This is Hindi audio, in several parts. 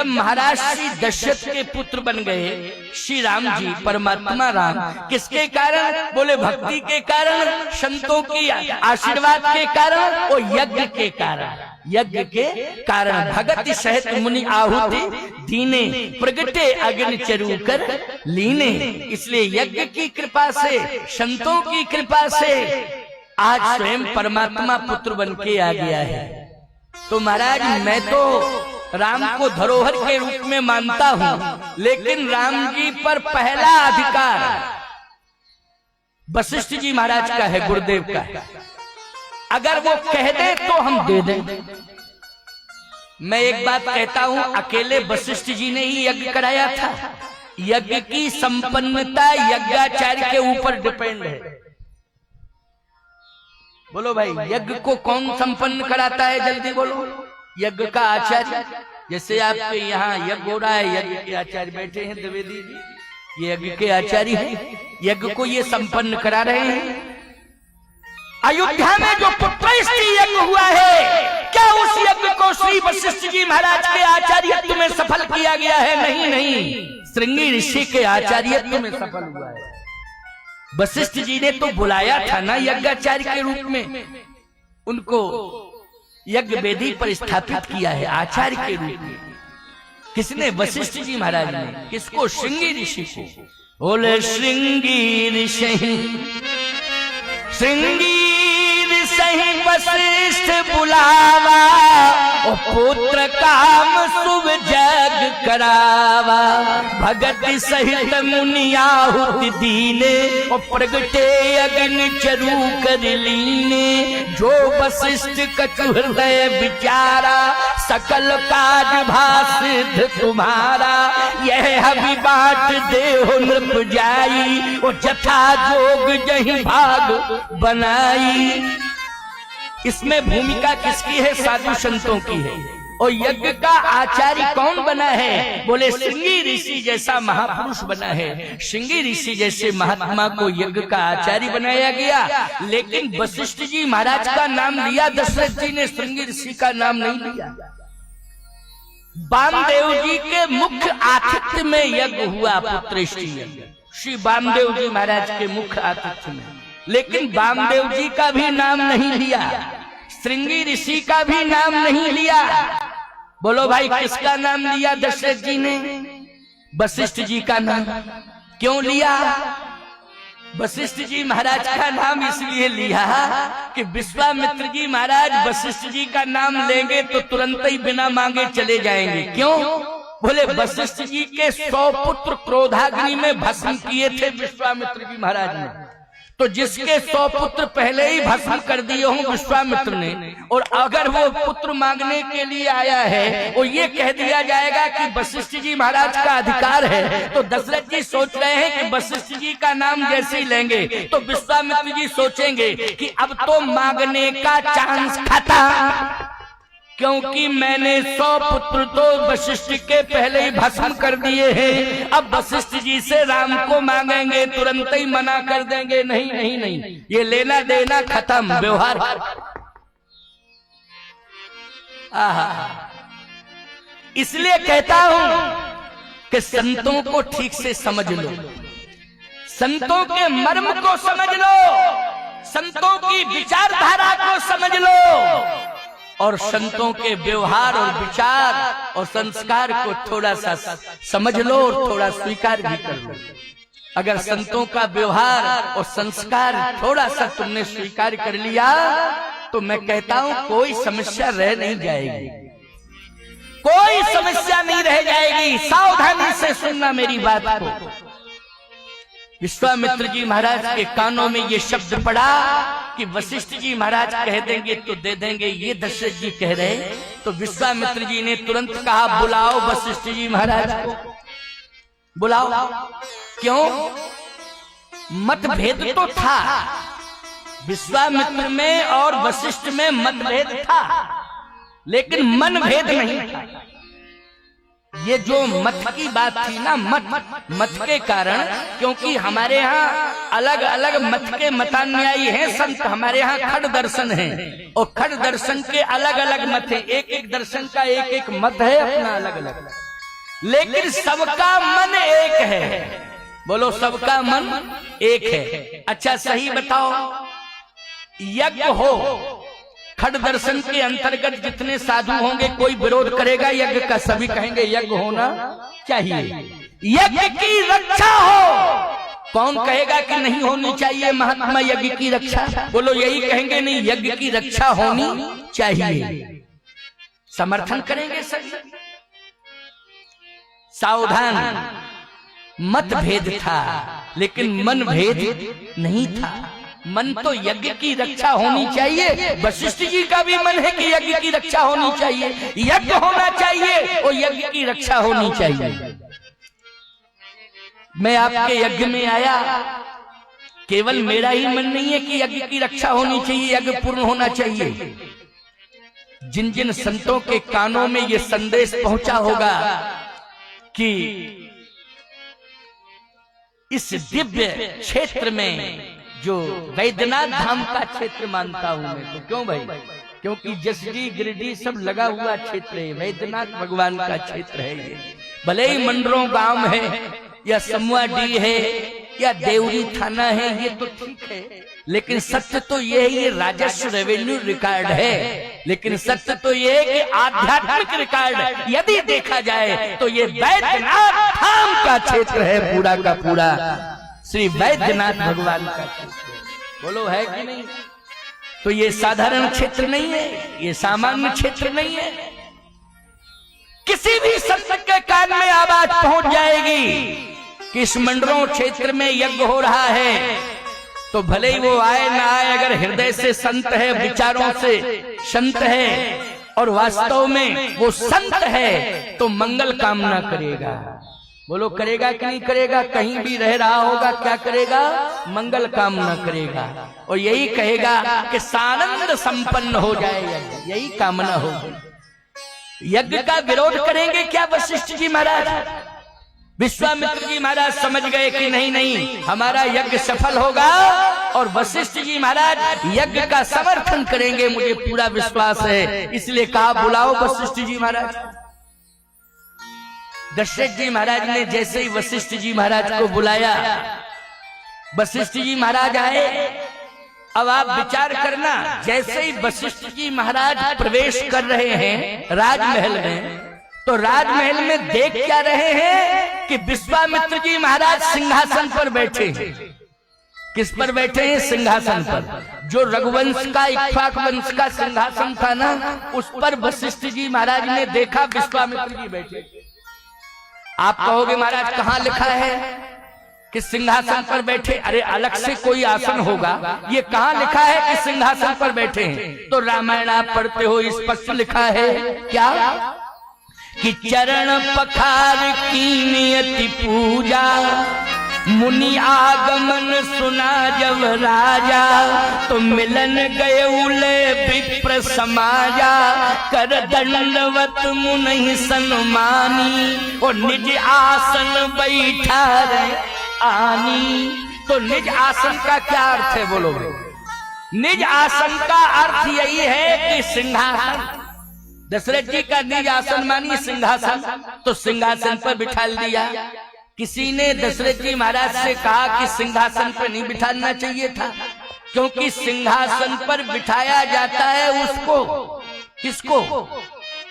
जब महाराज श्री दशरथ के पुत्र बन गए श्री राम जी, परमात्मा राम, किसके कारण? बोले भक्ति के कारण, संतों की आशीर्वाद के कारण और यज्ञ के कारण। यज्ञ के कारण भगत सहित मुनि आहुति दीने, प्रगटे अग्नि चरु कर लीने। इसलिए यज्ञ की कृपा से, संतों की कृपा से आज स्वयं परमात्मा पुत्र बन के आ गया है। तो महाराज मैं तो राम को धरोहर के रूप में मानता हूं, लेकिन राम जी पर पहला अधिकार वशिष्ठ जी महाराज का है, गुरुदेव का है। अगर वो कह दे तो हम दे दें। मैं एक बात कहता हूं, अकेले वशिष्ठ जी ने ही यज्ञ कराया था। यज्ञ की संपन्नता यज्ञाचार्य के ऊपर डिपेंड है। बोलो भाई, यज्ञ को कौन संपन्न कराता है? जल्दी बोलो। यज्ञ का आचार्य। जैसे आपके यहाँ यज्ञ हो रहा है, यज्ञ के आचार्य बैठे हैं द्विवेदी जी, ये यज्ञ के आचार्य हैं, यज्ञ को ये संपन्न करा रहे हैं। अयोध्या में जो पुत्रस्त्री यज्ञ हुआ है, क्या उस यज्ञ को श्री वशिष्ठ जी महाराज के आचार्यत्व में सफल किया गया है? नहीं नहीं, श्रृंगी ऋषि के आचार्यत्व में सफल हुआ है। वशिष्ठ जी ने तो बुलाया था ना यज्ञाचार्य के रूप में, उनको यज्ञ वेदी पर स्थापित किया है आचार्य के रूप में। किसने? वशिष्ठ जी महाराज ने। किसको? श्रृंगी ऋषि को। बोले श्रृंगी ऋषि, श्रृंगी ऋषि वशिष्ठ बुलावा, ओ पुत्र काम शुभ जग करावा। भगत सहित मुनि आहुति दीने, और प्रगटे अग्नि चरु कर लीने। जो वशिष्ठ कछु हृदय विचारा, सकल काज भासिद्ध तुम्हारा। यह हवि बाट देहो नृप जाई, और जथा जोग जहि भाग बनाई। इसमें भूमिका किसकी है? साधु संतों की है। और यज्ञ का आचार्य कौन बना है? बोले श्रृंगी ऋषि जैसा महापुरुष बना है। श्रृंगी ऋषि जैसे महात्मा को यज्ञ का आचार्य बनाया गया। लेकिन वशिष्ठ जी महाराज का नाम लिया दशरथ जी ने, श्रृंगी ऋषि का नाम नहीं लिया। वामदेव जी के मुख्य आतिथ्य में यज्ञ हुआ, पुत्रष्टि यज्ञ, श्री वामदेव जी महाराज के मुख्य आतिथ्य में। लेकिन वामदेव जी का भी नाम नहीं लिया, श्रृंगी ऋषि का भी नाम नहीं लिया। बोलो भाई, किसका नाम लिया दशरथ जी ने? वशिष्ठ जी का नाम। क्यों लिया? वशिष्ठ जी महाराज का नाम इसलिए लिया कि विश्वामित्र जी महाराज वशिष्ठ जी का नाम लेंगे तो तुरंत ही बिना मांगे चले जाएंगे। क्यों? बोले वशिष्ठ जी के 100 पुत्र क्रोधाग्नि में भस्म किए थे विश्वामित्र जी महाराज ने। तो जिसके 100 पुत्र पहले ही भस्म कर दिए हों विश्वामित्र ने, और अगर वो पुत्र मांगने के लिए आया है और ये कह दिया जाएगा कि वशिष्ठ जी महाराज का अधिकार है, तो दशरथ जी सोच रहे हैं कि वशिष्ठ जी का नाम जैसे ही लेंगे तो विश्वामित्र जी सोचेंगे कि अब तो मांगने का चांस खत्म, क्योंकि मैंने 100 पुत्र तो वशिष्ठ के पहले ही भस्म कर दिए हैं। अब वशिष्ठ जी से राम को मांगेंगे तुरंत ही मना कर देंगे, नहीं नहीं नहीं, ये लेना देना खत्म, व्यवहार। इसलिए कहता हूं कि संतों को ठीक से समझ लो, संतों के मर्म को समझ लो, संतों की विचारधारा को समझ लो, और संतों के व्यवहार और विचार और संस्कार को थोड़ा सा समझ लो और थोड़ा स्वीकार भी कर लो। अगर संतों का व्यवहार और संस्कार थोड़ा सा तुमने स्वीकार कर लिया तो मैं कहता हूं कोई समस्या रह नहीं जाएगी, कोई समस्या नहीं रह जाएगी। सावधानी से सुनना मेरी बात को। विश्वामित्र जी महाराज के कानों में ये शब्द पड़ा कि वशिष्ठ जी महाराज कह देंगे तो दे देंगे, ये दशरथ जी कह रहे। तो विश्वामित्र जी ने तुरंत कहा बुलाओ वशिष्ठ जी महाराज को, बुलाओ। क्यों? मतभेद तो था, विश्वामित्र में और वशिष्ठ में मतभेद था, लेकिन मनभेद नहीं था। ये जो मत की बात थी ना, मत के कारण, क्योंकि हमारे यहाँ अलग अलग मत के मतानुयायी हैं संत, हमारे यहाँ खड़ दर्शन है और खड़ दर्शन के अलग अलग मत है, एक एक दर्शन का एक एक मत है अपना अलग अलग। लेकिन सबका मन एक है। बोलो, सबका मन एक है। अच्छा सही बताओ, यज्ञ हो, खड दर्शन के अंतर्गत जितने साधु होंगे कोई विरोध करेगा यज्ञ का? सभी कहेंगे यज्ञ होना चाहिए, यज्ञ की रक्षा हो। कौन कहेगा कि नहीं होनी चाहिए महात्मा यज्ञ की रक्षा? बोलो, यही कहेंगे नहीं, यज्ञ की रक्षा होनी चाहिए, समर्थन करेंगे सभी। सावधान, मतभेद था लेकिन मन भेद नहीं था। मन तो यज्ञ की रक्षा होनी चाहिए। वशिष्ठ जी का भी मन है कि यज्ञ की रक्षा होनी चाहिए, यज्ञ होना चाहिए और यज्ञ की रक्षा होनी चाहिए। मैं आपके यज्ञ में आया, केवल मेरा ही मन नहीं है कि यज्ञ की रक्षा होनी चाहिए, यज्ञ पूर्ण होना चाहिए। जिन जिन संतों के कानों में ये संदेश पहुंचा होगा कि इस दिव्य क्षेत्र में, जो वैद्यनाथ धाम का क्षेत्र मानता हूं मैं, तो क्यों भाई? क्योंकि जसरी गिरिडीह सब लगा हुआ क्षेत्र है, वैद्यनाथ भगवान का क्षेत्र है ये। भले ही मंडरों गांव है या समुआडीह है या देवरी थाना है, ये तो ठीक है, लेकिन सत्य तो ये है, ये राजस्व रेवेन्यू रिकॉर्ड है। लेकिन सत्य तो ये है कि आध्यात्मिक रिकॉर्ड यदि देखा जाए तो ये वैद्यनाथ धाम का क्षेत्र है, पूरा का पूरा श्री वैद्यनाथ भगवान का क्षेत्र। बोलो, है कि नहीं? तो ये साधारण क्षेत्र नहीं है, ये सामान्य क्षेत्र नहीं है। किसी भी संत के कान में आवाज पहुंच जाएगी कि इस मंडरों क्षेत्र में यज्ञ हो रहा है, तो भले ही वो आए ना आए, अगर हृदय से संत है, विचारों से संत है और वास्तव में वो संत है, तो मंगल कामना करेगा। बोलो, करेगा कि नहीं करेगा? कहीं भी रह रहा होगा, क्या करेगा? मंगल कामना करेगा और यही कहेगा कि सानंद संपन्न हो जाए, यही कामना होगी। यज्ञ का विरोध करेंगे क्या वशिष्ठ जी महाराज? विश्वामित्र जी महाराज समझ गए कि नहीं नहीं, हमारा यज्ञ सफल होगा और वशिष्ठ जी महाराज यज्ञ का समर्थन करेंगे, मुझे पूरा विश्वास है। इसलिए कहा, बुलाओ वशिष्ठ जी महाराज। दशरथ जी महाराज ने जैसे ही वशिष्ठ जी महाराज को बुलाया, वशिष्ठ जी महाराज आए। अब आप विचार करना, जैसे ही वशिष्ठ जी महाराज प्रवेश कर रहे हैं राजमहल में, तो राजमहल में देख क्या रहे हैं कि विश्वामित्र जी महाराज सिंहासन पर बैठे हैं। किस पर बैठे हैं? सिंहासन पर। जो रघुवंश का, इक्ष्वाक वंश का सिंहासन था ना, उस पर वशिष्ठ जी महाराज ने देखा विश्वामित्र जी बैठे। आप कहोगे महाराज कहाँ लिखा है कि सिंहासन पर बैठे? अरे अलग से कोई आसन होगा, ये कहाँ लिखा है कि सिंहासन पर बैठे हैं? तो रामायण आप पढ़ते हो, स्पष्ट लिखा है क्या कि चरण पखार की नियति पूजा, मुनि आगमन सुना जब राजा, तो मिलन गए उले विप्र समाजा, कर दंडवत मुनि सन्मानी, और निज आसन बैठा रहे आनी। तो निज आसन का क्या अर्थ है? बोलो, निज आसन का अर्थ यही है कि सिंहासन। दशरथ जी का निज आसन मानी सिंहासन, तो सिंहासन पर बिठा दिया। किसी ने दशरथ जी महाराज से कहा कि सिंहासन पर नहीं बिठाना चाहिए था, क्योंकि सिंहासन पर बिठाया जाता है उसको, किसको?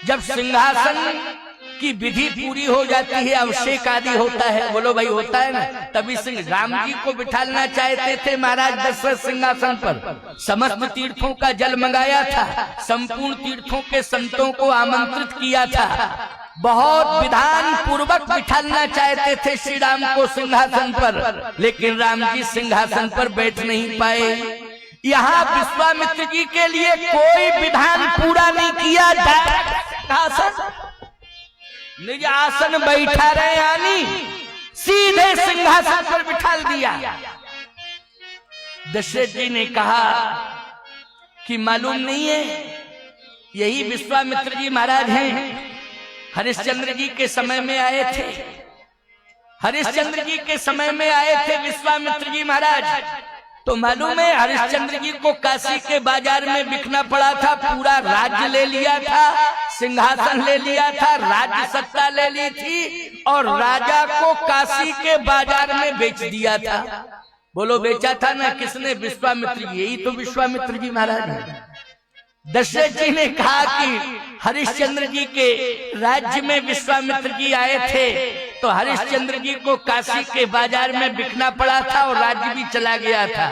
जब सिंहासन की विधि पूरी हो जाती है, अभिषेक आदि होता है, बोलो भाई होता है ना, तभी राम जी को बिठाना चाहते थे महाराज दशरथ सिंहासन पर। समस्त तीर्थों का जल मंगाया था, संपूर्ण तीर्थों के संतों को आमंत्रित किया था, बहुत विधान पूर्वक बिठाना चाहते थे श्री राम को सिंहासन पर, लेकिन राम जी सिंहासन पर बैठ नहीं पाए। यहाँ विश्वामित्र जी के लिए कोई विधान पूरा नहीं किया, सिंहासन निज आसन बैठा रहे, यानी सीधे सिंहासन पर बिठा दिया। दशरथ जी ने कहा कि मालूम नहीं है, यही विश्वामित्र जी महाराज हैं, हरिश्चंद्र जी के समय में आए थे। हरिश्चंद्र जी के समय में आए थे विश्वामित्र जी महाराज, तो मालूम है हरिश्चंद्र जी को काशी के बाजार में बिकना पड़ा था, पूरा राज्य ले लिया था, सिंहासन ले लिया था, राज्य सत्ता ले ली थी और राजा को काशी के बाजार में बेच दिया था। बोलो बेचा था ना किसने? विश्वामित्र जी। यही तो विश्वामित्र जी महाराज है। दशरथ जी ने कहा कि हरिश्चंद्र जी के राज्य में विश्वामित्र जी आए थे तो हरिश्चंद्र जी को काशी के बाजार में बिकना पड़ा था और राज्य भी चला गया था।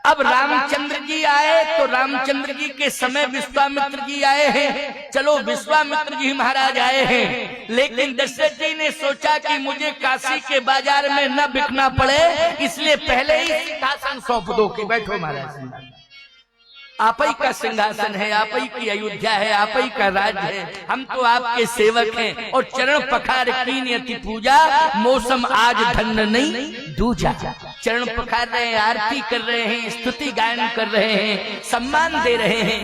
अब रामचंद्र जी आए तो रामचंद्र जी के समय विश्वामित्र जी आए हैं, चलो विश्वामित्र जी महाराज आए हैं, लेकिन दशरथ जी ने सोचा कि मुझे काशी के बाजार में न बिकना पड़े, इसलिए पहले ही सिंहासन सौंप दो कि बैठो महाराज, आप ही का सिंहासन है, आप ही की अयोध्या है, आप ही का राज्य है, हम तो आपके सेवक हैं। और चरण पखार कीन अति पूजा, मौसम आज धन्य नहीं दूजा। चरण पखार रहे हैं, आरती कर रहे हैं, स्तुति गायन कर रहे हैं, सम्मान दे रहे हैं।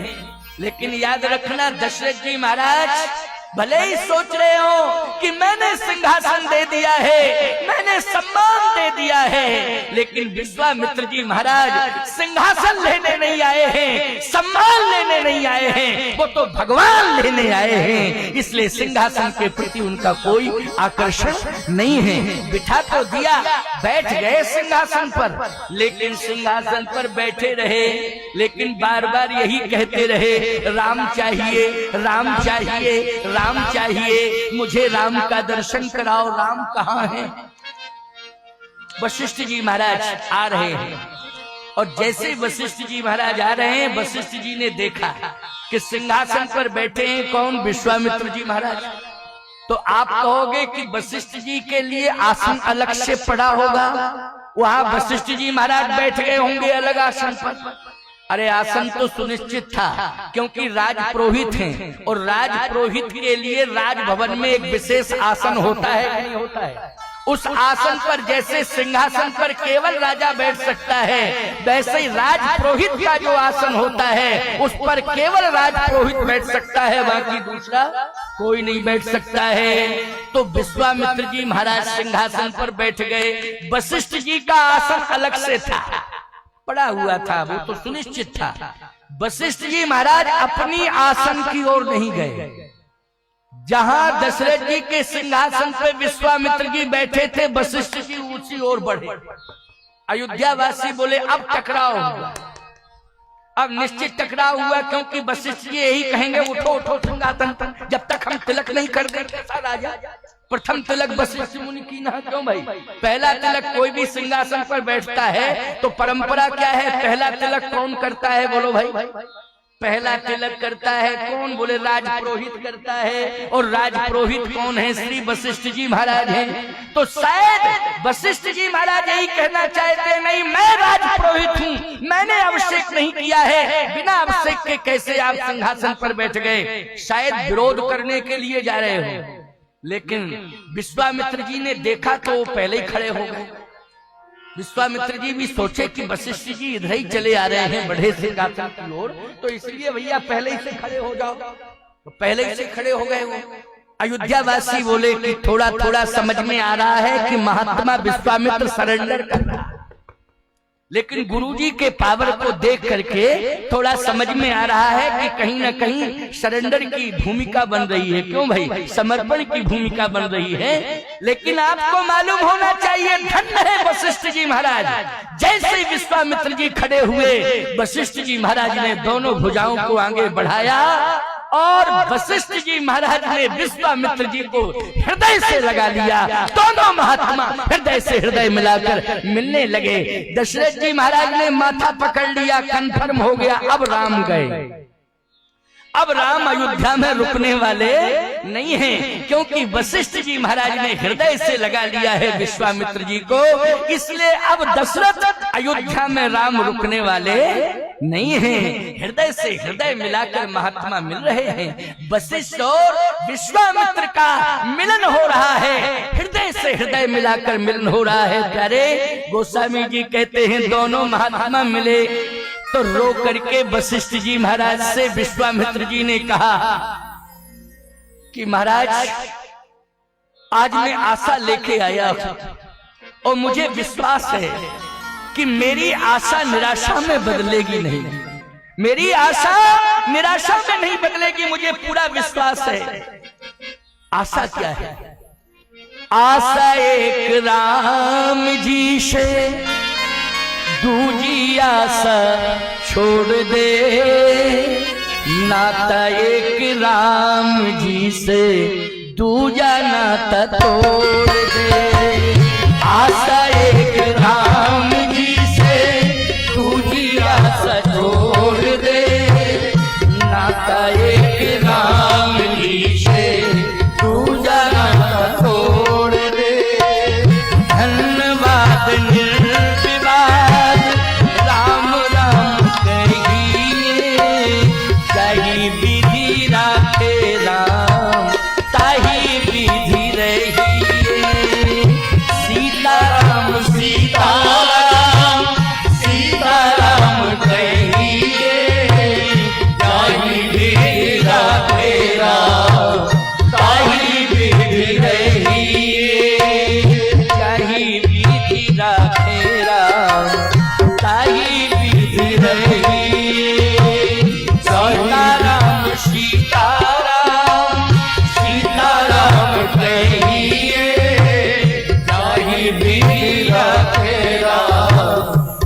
लेकिन याद रखना दशरथ जी महाराज भले ही सोच रहे हो कि मैंने सिंहासन दे दिया है, मैंने सम्मान दे दिया है, लेकिन विश्वामित्र जी महाराज सिंहासन लेने नहीं आए हैं, सम्मान लेने नहीं आए हैं, वो तो भगवान लेने आए हैं। इसलिए सिंहासन के प्रति उनका कोई आकर्षण नहीं है। बिठा तो दिया, बैठ गए सिंहासन पर, लेकिन सिंहासन पर बैठे रहे, लेकिन बार बार यही कहते रहे, राम चाहिए, राम चाहिए, राम चाहिए, मुझे राम का दर्शन कराओ, राम कहाँ है? वशिष्ठ जी महाराज आ रहे हैं और जैसे वशिष्ठ जी महाराज आ रहे हैं, वशिष्ठ जी ने देखा कि सिंहासन पर बैठे हैं कौन? विश्वामित्र जी महाराज। तो आप कहोगे कि वशिष्ठ जी के लिए आसन अलग से पड़ा होगा, वहां वशिष्ठ जी महाराज बैठ गए होंगे अलग आसन पर। अरे आसन तो सुनिश्चित था, क्योंकि राज पुरोहित हैं और राज पुरोहित के लिए राजभवन में एक विशेष आसन होता है, नहीं होता है? उस आसन पर जैसे सिंहासन पर केवल राजा बैठ सकता है, वैसे ही राज पुरोहित का जो आसन होता है उस पर केवल राज पुरोहित बैठ सकता है, बाकी दूसरा कोई नहीं बैठ सकता है। तो विश्वामित्र जी महाराज सिंहासन पर बैठ गए, वशिष्ठ जी का आसन अलग से था, पड़ा हुआ था, वो तो सुनिश्चित था। वशिष्ठ जी महाराज अपनी आसन की ओर नहीं गए, जहां दशरथ जी के सिंहासन पे विश्वामित्र जी बैठे थे, वशिष्ठ जी उसी ओर बढ़े। अयोध्या वासी बोले अब टकराव होगा, अब निश्चित टकराव हुआ, क्योंकि वशिष्ठ जी यही कहेंगे उठो उठो सिंहासन पर, जब तक हम तिलक नहीं कर देंगे राजा। प्रथम तिलक वशिष्ठ मुनि की ना, क्यों भाई? पहला तिलक कोई भी सिंहासन पर बैठता है तो परंपरा क्या है, पहला तिलक कौन करता है? बोलो भाई। पहला तिलक करता है कौन? बोले राज पुरोहित करता है। और राज पुरोहित कौन है? श्री वशिष्ठ जी महाराज हैं। तो शायद वशिष्ठ जी महाराज यही कहना चाहते, नहीं मैं राज पुरोहित हूँ, मैंने अभिषेक नहीं किया है, बिना अभिषेक के कैसे आप सिंहासन पर बैठ गए? शायद विरोध करने के लिए जा रहे हो। लेकिन विश्वामित्र जी ने देखा तो वो पहले ही खड़े हो गए। विश्वामित्र जी भी सोचे कि वशिष्ठ जी इधर ही चले आ रहे हैं बढ़े सिंहासन की ओर, तो इसलिए भैया पहले ही से खड़े हो जाओ। तो पहले ही से खड़े हो गए वो। अयोध्या वासी बोले कि थोड़ा थोड़ा समझ में आ रहा है कि महात्मा विश्वामित्र सरेंडर कर रहा है, लेकिन गुरुजी के पावर को देख करके थोड़ा समझ में आ रहा है कि कहीं ना कहीं सरेंडर की भूमिका बन रही है। क्यों भाई? समर्पण की भूमिका बन रही है। लेकिन आपको मालूम होना चाहिए, धन्य है वशिष्ठ जी महाराज। जैसे विश्वामित्र जी खड़े हुए, वशिष्ठ जी महाराज ने दोनों भुजाओं को आगे बढ़ाया और वशिष्ठ जी महाराज ने विश्वामित्र जी को हृदय से लगा लिया। दोनों महात्मा हृदय से हृदय मिलाकर मिलने लगे। दशरथ जी महाराज ने माथा पकड़ लिया, कन्फर्म हो गया अब राम गए। अब राम अयोध्या में रुकने वाले नहीं हैं, क्योंकि वशिष्ठ जी महाराज ने हृदय से लगा लिया है विश्वामित्र जी को। इसलिए अब दशरथ अयोध्या में राम रुकने वाले नहीं हैं। हृदय से हृदय मिलाकर महात्मा मिल रहे हैं। वशिष्ठ और विश्वामित्र का मिलन हो रहा है, हृदय से हृदय मिलाकर मिलन हो रहा है। प्यारे गोस्वामी जी कहते हैं दोनों महात्मा मिले तो रो करके वशिष्ठ जी महाराज से विश्वामित्र जी ने कहा कि महाराज आज मैं आशा लेके आया हूं और मुझे विश्वास है कि मेरी आशा निराशा में बदलेगी नहीं। मेरी आशा निराशा में नहीं बदलेगी, मुझे पूरा विश्वास है। आशा क्या है? आशा एक राम जी से, दूजी आशा छोड़ दे, नाता एक राम जी से, दूजा नाता तोड़ दे। आशा एक राम जी से, दूजी आशा छोड़ दे, नाता एक राम जी से, दूजा नाता तोड़ दे। धन्यवाद निर्विवाद राम राम कहिए, कही विधि राखे राम, ताही विधि रहिए। सीताराम सीताराम सीताराम कहिए, ताही विधि राखे राम, ताही विधि रहिए। ताही विधि राखे राम, ताही विधि रहिए। सीताराम सीताराम सीताराम कहिए, ताही विधि राखे राम,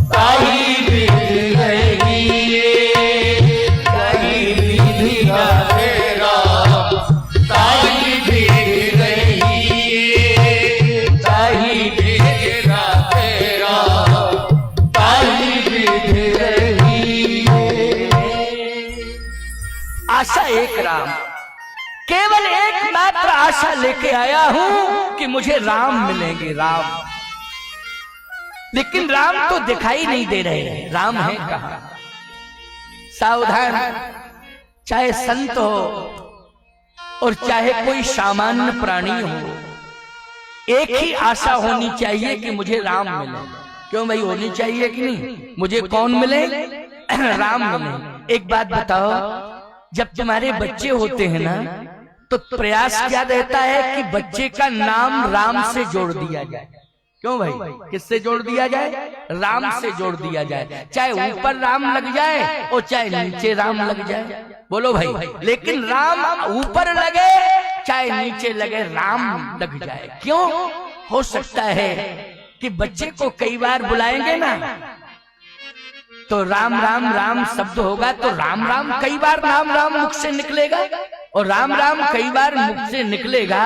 ताही विधि रहिए। ताही विधि राखे राम, ताही विधि रहिए। ताही विधि राखे राम, ताही विधि रहिए। आशा एक राम, केवल एक मात्र आशा लेके आया हूं कि मुझे राम मिलेंगे, राम। लेकिन राम तो दिखाई नहीं दे रहे, राम है कहां? सावधान, चाहे संत हो और चाहे कोई सामान्य प्राणी हो, एक ही आशा होनी चाहिए कि मुझे राम मिले। क्यों भाई, होनी चाहिए कि नहीं? मुझे कौन मिले? राम मिले। एक बात बताओ, जब तुम्हारे बच्चे होते हैं ना, तो प्रयास क्या रहता है कि बच्चे का नाम राम से जोड़ दिया जाए। क्यों भाई, किससे जोड़ दिया जाए? राम से जोड़ दिया जाए। चाहे ऊपर राम लग जाए और चाहे नीचे राम लग जाए। बोलो भाई, लेकिन राम ऊपर लगे चाहे नीचे लगे, राम लग जाए। क्यों? हो सकता है कि बच्चे को कई बार बुलाएंगे ना, तो राम राम राम शब्द होगा, तो राम राम कई बार राम राम मुख से निकलेगा, और राम राम कई बार मुख से निकलेगा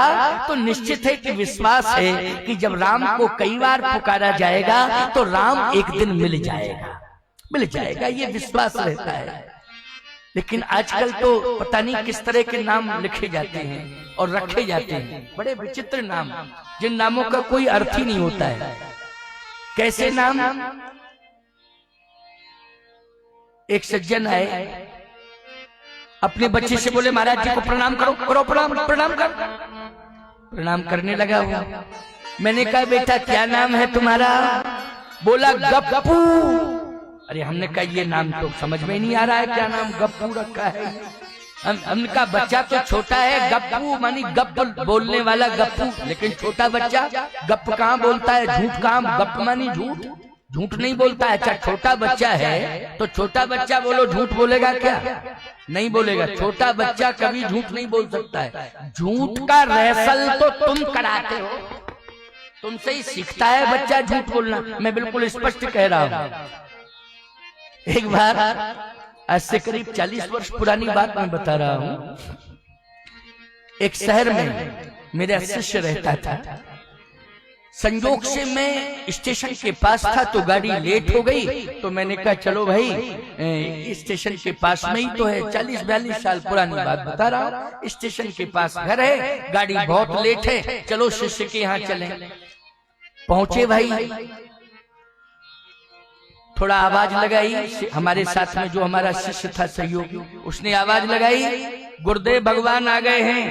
तो निश्चित है कि विश्वास है कि जब राम को कई बार पुकारा जाएगा तो राम एक दिन मिल जाएगा, मिल जाएगा, ये विश्वास रहता है। लेकिन आजकल तो पता नहीं किस तरह के नाम लिखे जाते हैं और रखे जाते हैं, बड़े विचित्र नाम, जिन नामों का कोई अर्थ ही नहीं होता है। कैसे नाम? एक सज्जन आए, अपने बच्चे से बोले महाराज जी को प्रणाम करो, करो प्रणाम, प्रणाम कर। प्रणाम करने लगा हुआ। मैंने कहा बेटा क्या नाम है तुम्हारा? बोला गप्पू। अरे हमने कहा ये नाम तो समझ में नहीं आ रहा है, क्या नाम गप्पू रखा है? हमने कहा बच्चा तो छोटा है, गप्पू मानी गप बोलने वाला गप्पू, लेकिन छोटा बच्चा गप कहाँ बोलता है, झूठ कहाँ, गप मानी झूठ, झूठ नहीं बोलता है। अच्छा छोटा बच्चा है तो छोटा बच्चा बोलो झूठ बोलेगा क्या? नहीं बोलेगा। छोटा बच्चा कभी झूठ नहीं बोल सकता है। झूठ का रहसल तो तुम कराते हो, तुमसे ही सीखता है बच्चा झूठ बोलना। मैं बिल्कुल स्पष्ट कह रहा हूं। एक बार आज से करीब 40 वर्ष पुरानी बात मैं बता रहा हूं। एक शहर में मेरा शिष्य रहता था। संयोग से मैं स्टेशन के पास था तो गाड़ी लेट हो गई, तो मैंने कहा चलो भाई स्टेशन के पास में ही तो है, 40-42 साल पुरानी बात बता रहा हूँ। स्टेशन के पास घर है, गाड़ी बहुत लेट है, चलो शिष्य के यहाँ चलें। पहुंचे भाई, थोड़ा आवाज लगाई। हमारे साथ में जो हमारा शिष्य था सहयोगी, उसने आवाज लगाई, गुरुदेव भगवान आ गए हैं,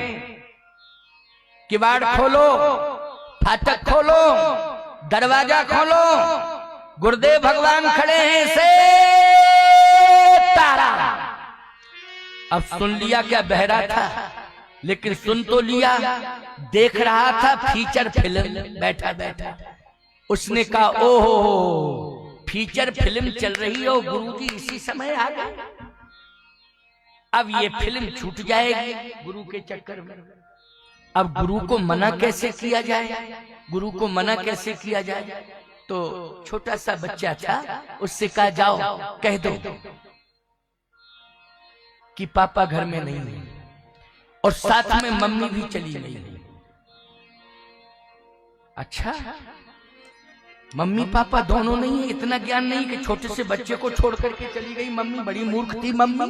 किवाड़ खोलो, फाटक खोलो, दरवाजा खोलो, गुरुदेव भगवान खड़े हैं से तारा। अब सुन लिया, क्या बहरा था लेकिन सुन तो लिया, देख रहा था फीचर फिल्म बैठा बैठा। उसने कहा ओहो फीचर फिल्म चल रही हो गुरुजी, इसी समय आ गए। अब ये फिल्म छूट जाएगी गुरु के चक्कर में। अब गुरु को मना कैसे किया जाए, गुरु को मना कैसे किया जाए? तो छोटा सा बच्चा था, उससे कहा जाओ कह दो कि पापा घर में नहीं है और साथ में मम्मी भी चली गई। अच्छा, मम्मी पापा दोनों नहीं है? इतना ज्ञान नहीं कि छोटे से बच्चे को छोड़ करके चली गई मम्मी? बड़ी मूर्ख थी मम्मी।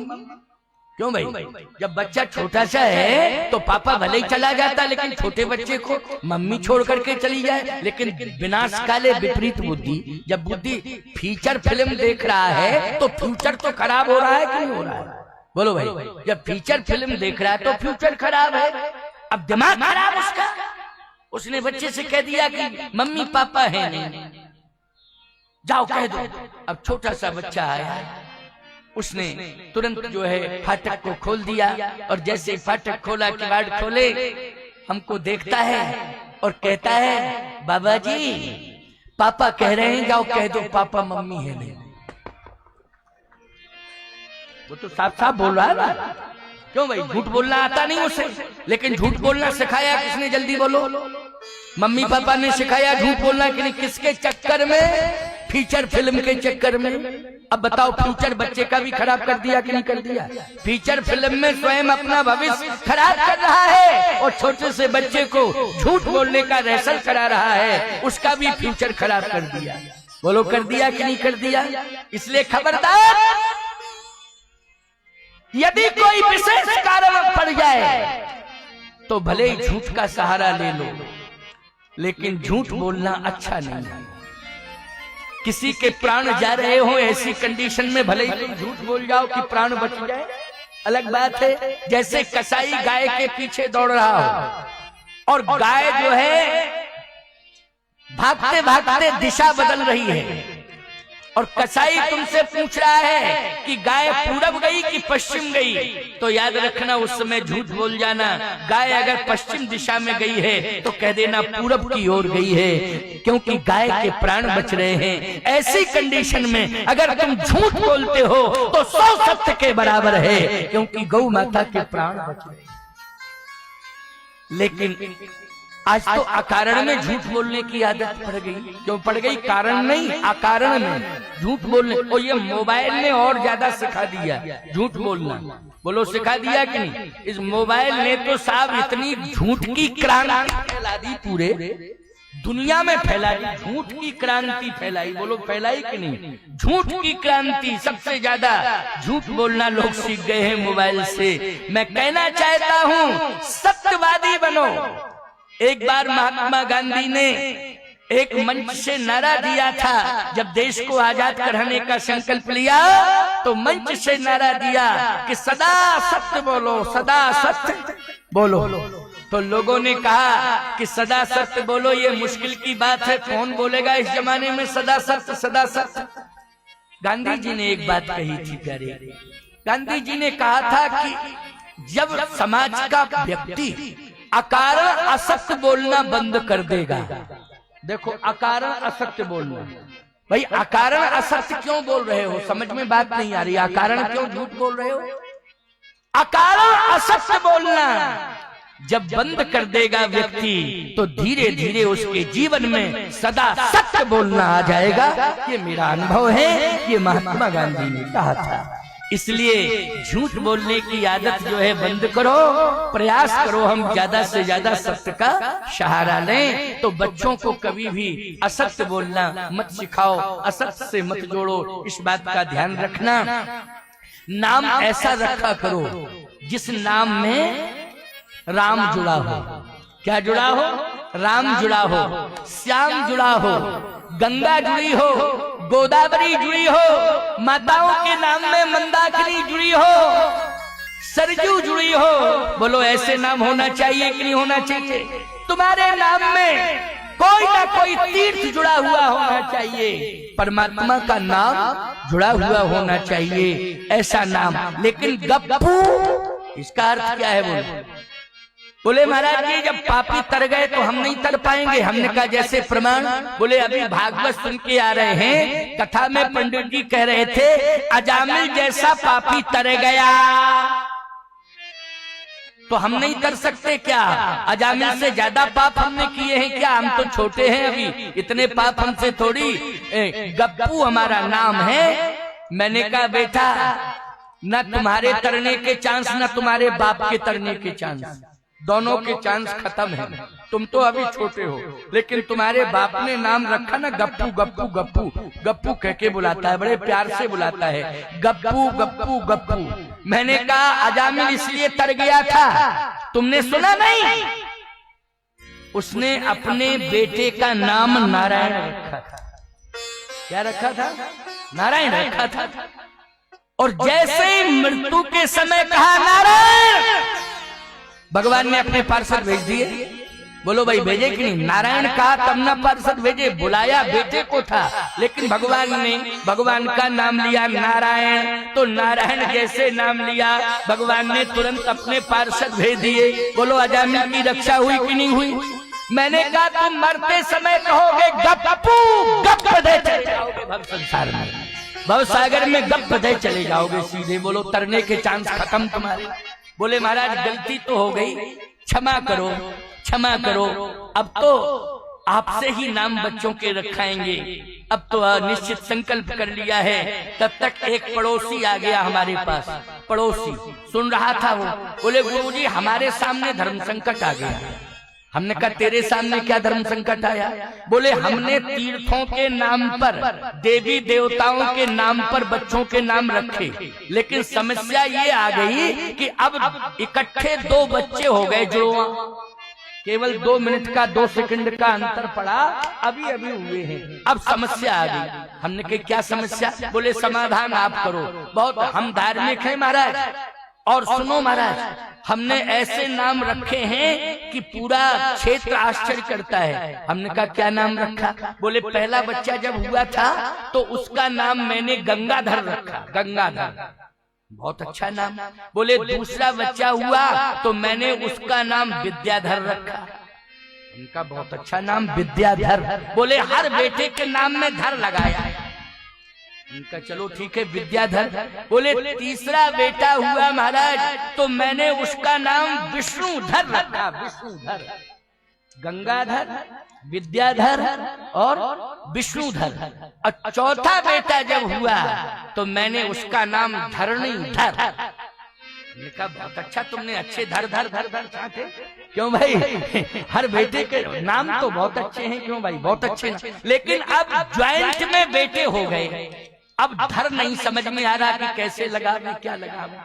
क्यों भाई? जब बच्चा छोटा सा है तो पापा भले ही चला जाता, लेकिन छोटे बच्चे को मम्मी छोड़ करके चली जाए। लेकिन विनाश काले विपरीत बुद्धि, जब बुद्धि फीचर फिल्म देख रहा है तो फ्यूचर तो खराब हो रहा है कि नहीं हो रहा है? बोलो भाई, जब फीचर फिल्म देख रहा है तो फ्यूचर खराब है। अब दिमाग खराब उसका, उसने बच्चे से कह दिया कि मम्मी पापा है नहीं, जाओ कह दो। अब छोटा सा बच्चा आया, उसने तुरंत जो है फाटक को खोल दिया और जैसे फाटक खोला, किवाड़ खोले, हमको देखता है और कहता है बाबा जी पापा कह रहे हैं जाओ कह दो पापा मम्मी है नहीं। वो तो साफ साफ बोल रहा है ना। क्यों भाई? झूठ बोलना आता नहीं उसे, लेकिन झूठ बोलना सिखाया किसने? जल्दी बोलो। मम्मी पापा ने सिखाया झूठ बोलना कि नहीं? किसके चक्कर में? फीचर फिल्म के चक्कर में। अब बताओ, फ्यूचर बच्चे का भी खराब कर दिया कि नहीं कर दिया? फीचर फिल्म में स्वयं अपना भविष्य खराब कर रहा है और छोटे से बच्चे को झूठ बोलने का रहसल करा रहा है, उसका भी फ्यूचर खराब कर दिया। बोलो, कर दिया कि नहीं कर दिया? इसलिए खबरदार, यदि कोई विशेष कारण पड़ जाए तो भले ही झूठ का सहारा ले लो, लेकिन झूठ बोलना अच्छा नहीं है। किसी के प्राण जा रहे हो, ऐसी कंडीशन में भले ही तुम झूठ बोल जाओ कि प्राण बच जाए, अलग बात है। जैसे कसाई गाय के पीछे दौड़ रहा हो और गाय जो है भागते भागते दिशा बदल रही है और कसाई तुमसे पूछ रहा है कि गाय पूरब गई कि पश्चिम गई, तो याद रखना उस समय झूठ बोल जाना। गाय अगर पश्चिम दिशा में गई है तो कह देना पूरब की ओर गई है, क्योंकि गाय के प्राण बच रहे हैं। ऐसी कंडीशन में अगर तुम झूठ बोलते हो तो 100 सत्य के बराबर है, क्योंकि गौ माता के प्राण बच रहे हैं। लेकिन आज तो अकारण में झूठ बोलने की आदत पड़ गई। क्यों पड़ गई? कारण नहीं, अकारण में झूठ बोलने। और ये मोबाइल ने और ज्यादा सिखा दिया झूठ बोलना। बोलो, सिखा दिया कि नहीं? इस मोबाइल ने तो साहब इतनी झूठ की क्रांति फैला दी, पूरे दुनिया में फैला दी, झूठ की क्रांति फैलाई। बोलो, फैलाई कि नहीं? झूठ की क्रांति, सबसे ज्यादा झूठ बोलना लोग सीख गए हैं मोबाइल से। मैं कहना चाहता हूँ, सत्यवादी बनो। एक बार महात्मा गांधी ने एक मंच से नारा दिया था, जब देश को आजाद कराने का संकल्प लिया तो मंच से नारा दिया कि सदा सत्य बोलो, सदा सत्य बोलो। तो लोगों ने कहा कि सदा सत्य बोलो ये मुश्किल की बात है, कौन बोलेगा इस जमाने में सदा सत्य सदा सत्य। गांधी जी ने एक बात कही थी प्यारे। गांधी जी ने कहा था कि जब समाज का व्यक्ति अकारण असत्य बोलना बंद कर देगा। देखो, अकारण असत्य बोलना। भाई, अकारण असत्य क्यों बोल रहे हो? समझ में बात नहीं आ रही। अकारण क्यों झूठ बोल रहे हो? अकारण असत्य बोलना जब बंद कर देगा व्यक्ति, तो धीरे धीरे उसके जीवन में सदा सत्य बोलना आ जाएगा। ये मेरा अनुभव है, ये महात्मा गांधी ने कहा था। इसलिए झूठ बोलने की आदत जो है बंद करो, प्रयास करो हम ज्यादा से ज्यादा सत्य का सहारा लें। तो बच्चों को कभी भी असत्य बोलना मत सिखाओ, असत्य से मत जोड़ो, इस बात का ध्यान रखना। नाम ऐसा रखा करो जिस नाम में राम जुड़ा हो। क्या जुड़ा हो? राम जुड़ा हो, श्याम जुड़ा हो, गंगा जुड़ी हो, गोदावरी जुड़ी हो, माताओं के नाम में मंदाकिनी जुड़ी हो, सरजू जुड़ी हो। बोलो, ऐसे नाम होना चाहिए कि नहीं होना चाहिए? तुम्हारे नाम में कोई ना कोई तीर्थ जुड़ा हुआ होना चाहिए, परमात्मा का नाम जुड़ा हुआ होना चाहिए, ऐसा नाम। लेकिन गप्पू, इसका अर्थ क्या है? बोले महाराज जी, जब पापी तर गए तो हम नहीं तर पाएंगे। हमने कहा जैसे प्रमाण? बोले अभी भागवत सुन के आ रहे हैं, कथा में पंडित जी कह रहे थे अजामिल जैसा पापी तर गया। तो हम नहीं कर सकते क्या? अजामिल से ज्यादा पाप हमने किए हैं क्या? हम तो छोटे हैं अभी, इतने पाप हमसे थोड़ी। गप्पू हमारा नाम है। मैंने कहा बेटा न तुम्हारे तरने के चांस न तुम्हारे बाप के तरने के चांस, दोनों के चांस खत्म है। तुम तो अभी छोटे हो, लेकिन तुम्हारे बाप ने नाम रखा ना गप्पू गप्पू गप्पू। गप्पू कह के बुलाता है, बड़े प्यार से बुलाता है, गप्पू गप्पू गप्पू। मैंने कहा अजामिल इसलिए तर गया था, तुमने सुना नहीं? उसने अपने बेटे का नाम नारायण रखा था। क्या रखा था? नारायण रखा था। और जैसे ही मृत्यु के समय कहा नारायण, भगवान ने अपने पार्षद भेज दिए। बोलो भाई भेजे कि नहीं? नारायण कहा तब ना पार्षद भेजे, बुलाया बेटे को था, लेकिन भगवान का नाम लिया नारायण। तो नारायण जैसे नाम लिया, भगवान ने तुरंत अपने पार्षद भेज दिए। बोलो अजामिल की रक्षा हुई कि नहीं हुई? मैंने कहा तुम मरते समय कहोगे गप्पू गप बधे चले जाओगे भव संसार में, भव सागर में गप बधे चले जाओगे सीधे। बोलो तरने के चांस खत्म तुम्हारे। बोले महाराज गलती तो हो गई, क्षमा करो क्षमा करो। अब तो आपसे ही नाम बच्चों के रखाएंगे। अब तो निश्चित संकल्प कर लिया है। तब तक एक पड़ोसी आ गया हमारे पास। पड़ोसी सुन रहा था वो। बोले गुरुजी हमारे सामने धर्म संकट आ गया। हमने कहा तेरे सामने क्या धर्म संकट आया? बोले हमने तीर्थों के नाम पर, देवी देवताओं के नाम पर बच्चों के नाम रखे, लेकिन समस्या ये आ गई कि अब इकट्ठे 2 बच्चे हो गए जुड़वा। केवल 2 मिनट का 2 सेकंड का अंतर पड़ा, अभी अभी हुए हैं। अब समस्या आ गई। हमने कहा क्या समस्या? बोले समाधान आप करो। बहुत हम धार्मिक हैं महाराज, और सुनो महाराज हमने ऐसे नाम रखे हैं कि पूरा क्षेत्र आश्चर्य करता है। हमने कहा क्या नाम रखा? बोले पहला बच्चा जब हुआ था तो उसका नाम मैंने गंगाधर रखा, गंगाधर, बहुत अच्छा नाम। बोले दूसरा बच्चा हुआ तो मैंने उसका नाम विद्याधर रखा, उनका बहुत अच्छा नाम विद्याधर। बोले हर बेटे के नाम में धर लगाया, उनका चलो ठीक है विद्याधर। बोले तीसरा बेटा हुआ महाराज तो मैंने उसका नाम विष्णुधर रखा, विष्णुधर, गंगाधर, विद्याधर और विष्णुधर। और चौथा बेटा जब हुआ तो मैंने उसका नाम धरणीधर। मैंने कहा बहुत अच्छा तुमने अच्छे धर धर धर धर चाहते। क्यों भाई? हर बेटे के नाम तो बहुत अच्छे हैं। क्यों भाई? बहुत अच्छे। लेकिन अब ज्वाइंट में बेटे हो गए, अब धर नहीं समझ में आ रहा कि कैसे लगावे, क्या लगावे।